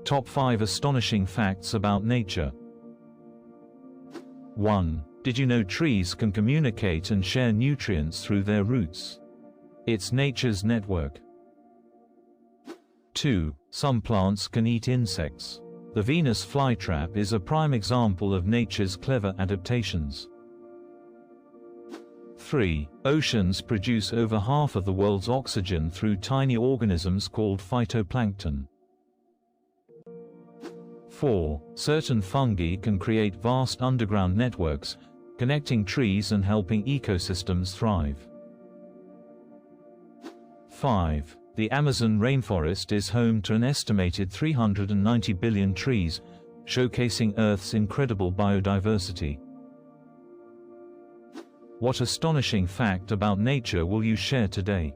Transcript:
Top 5 astonishing facts about nature. 1. Did you know trees can communicate and share nutrients through their roots? It's nature's network. 2. Some plants can eat insects. The Venus flytrap is a prime example of nature's clever adaptations. 3. Oceans produce over half of the world's oxygen through tiny organisms called phytoplankton. 4. Certain fungi can create vast underground networks, connecting trees and helping ecosystems thrive. 5. The Amazon rainforest is home to an estimated 390 billion trees, showcasing Earth's incredible biodiversity. What astonishing fact about nature will you share today?